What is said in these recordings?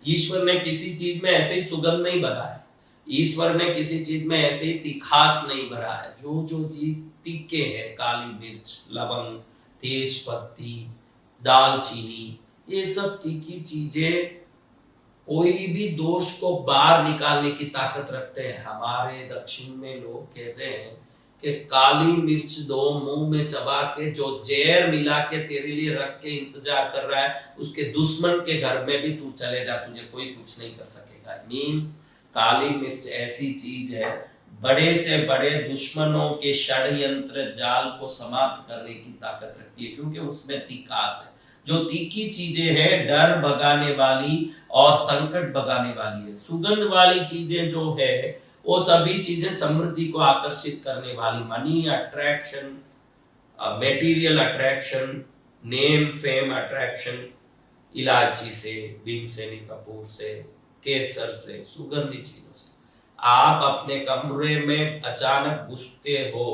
ईश्वर ने किसी चीज में ऐसे ही सुगंध नहीं भरा है, ईश्वर ने किसी चीज में ऐसे ही तिखास नहीं भरा है। जो जो चीज तीखे है, काली मिर्च, लवंग, तेज पत्ती, दालचीनी, ये सब तीखी चीजें कोई भी दोष को बाहर निकालने की ताकत रखते हैं। हमारे दक्षिण में लोग कहते हैं कि काली मिर्च दो, मुंह में चबा के, जो जहर मिला के तेरे लिए रख के इंतजार कर रहा है, उसके दुश्मन के घर में भी तू चले जा, तुझे कोई कुछ नहीं कर सकेगा। मीन्स काली मिर्च ऐसी चीज है, बड़े से बड़े दुश्मनों के षड्यंत्र जाल को समाप्त करने की ताकत रखती है, क्योंकि उसमें तीखास है। जो तीखी चीजें हैं, डर भगाने वाली और संकट भगाने वाली है। सुगंध वाली चीजें जो है, वो सभी चीजें समृद्धि को आकर्षित करने वाली, money attraction, material attraction, name fame attraction, इलायची से, भीमसेनी कपूर से, केसर से, सुगंधी चीजों से। आप अपने कमरे में अचानक घुसते हो,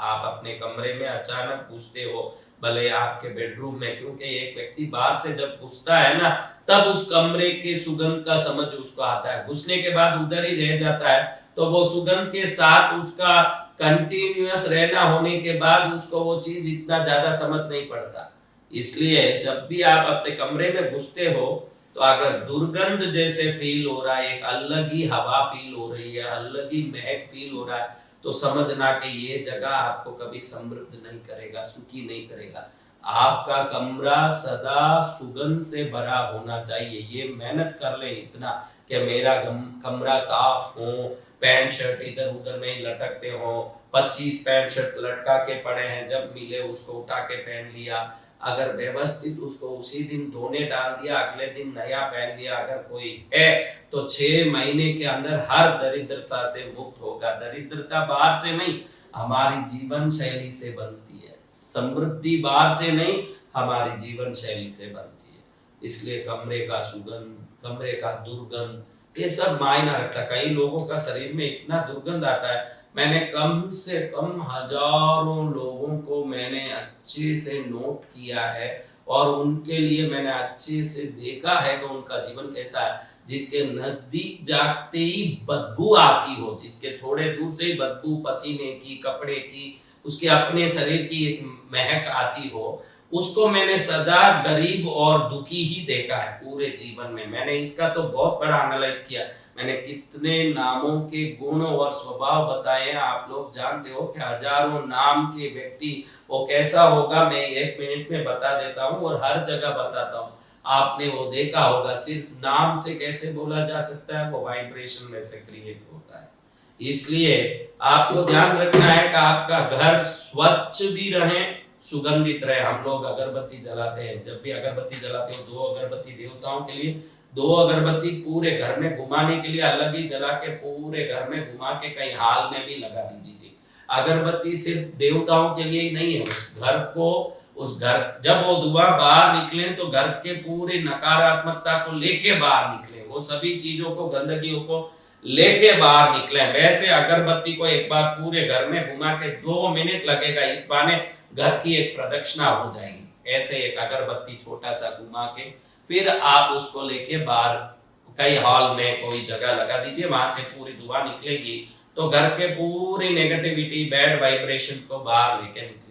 आप अपने कमरे में अचानक घुसते हो, भले आपके बेडरूम में, क्योंकि एक व्यक्ति बाहर से जब घुसता है ना, तब उस कमरे के सुगंध का समझ उसको आता है। घुसने के बाद उधर ही रह जाता है, तो वो सुगंध के साथ उसका कंटिन्यूअस रहना होने के बाद उसको वो चीज इतना ज्यादा समझ नहीं पड़ता। इसलिए जब भी आप अपने कमरे में घुसते हो, तो अगर दुर्गंध जैसे फील हो रहा है, एक अलग ही हवा फील हो रही है, अलग ही महक फील हो रहा है, तो समझना कि ये जगह आपको कभी समृद्ध नहीं करेगा, सुखी नहीं करेगा। आपका कमरा सदा सुगंध से भरा होना चाहिए। ये मेहनत कर ले इतना कि मेरा कमरा साफ हो, पैंट शर्ट इधर उधर नहीं लटकते हो, 25 पैंट शर्ट लटका के पड़े हैं, जब मिले उसको उठा के पहन लिया। अगर व्यवस्थित उसको उसी दिन धोने डाल दिया, अगले दिन नया पहन लिया अगर कोई है, तो 6 महीने के अंदर हर दरिद्रता से मुक्त होगा। दरिद्रता बाहर से नहीं, हमारी जीवन शैली से बनती है। समृद्धि बाहर से नहीं, हमारी जीवन शैली से बनती है। इसलिए कमरे का सुगंध, कमरे का दुर्गंध, ये सब मायना रखता है। कई लोगों का शरीर में इतना दुर्गंध आता है, मैंने कम से कम हजारों लोगों को मैंने अच्छे से नोट किया है, और उनके लिए मैंने अच्छे से देखा है कि उनका जीवन कैसा है। जिसके नजदीक जाते ही बदबू आती हो, जिसके थोड़े दूर से ही बदबू पसीने की, कपड़े की, उसके अपने शरीर की एक महक आती हो, उसको मैंने सदा गरीब और दुखी ही देखा है पूरे जीवन में। मैंने इसका तो बहुत बड़ा एनालाइज किया। मैंने कितने नामों के गुण और स्वभाव बताए हैं, आप लोग जानते हो कि हजारों नाम के व्यक्ति वो कैसा होगा, मैं 1 मिनट में बता देता हूँ और हर जगह बताता हूँ। आपने वो देखा होगा, सिर्फ नाम से कैसे बोला जा सकता है, वो वाइब्रेशन में से क्रिएट होता है। इसलिए आपको ध्यान रखना है कि आपका घर स्वच्छ भी रहे, सुगंधित रहे। हम लोग अगरबत्ती जलाते हैं, जब भी अगरबत्ती जलाते हो 2 अगरबत्ती देवताओं के लिए, 2 अगरबत्ती पूरे घर में घुमाने के लिए अलग ही जला के पूरे घर में घुमा के कहीं हाल में भी लगा दीजिए। अगरबत्ती सिर्फ देवताओं के लिए ही नहीं है, उस घर को, उस घर, जब वो धुआं बाहर निकले तो घर के पूरे नकारात्मकता को लेके बाहर निकले, वो सभी चीजों को, गंदगियों को लेके बाहर निकले। वैसे अगरबत्ती को एक बार पूरे घर में घुमा के 2 मिनट लगेगा, इस बहाने घर की एक प्रदक्षिणा हो जाएगी। ऐसे एक अगरबत्ती छोटा सा घुमा के फिर आप उसको लेके बाहर कई हॉल में कोई जगह लगा दीजिए, वहां से पूरी धुआं निकलेगी, तो घर के पूरी नेगेटिविटी, बैड वाइब्रेशन को बाहर लेके निकलेगी।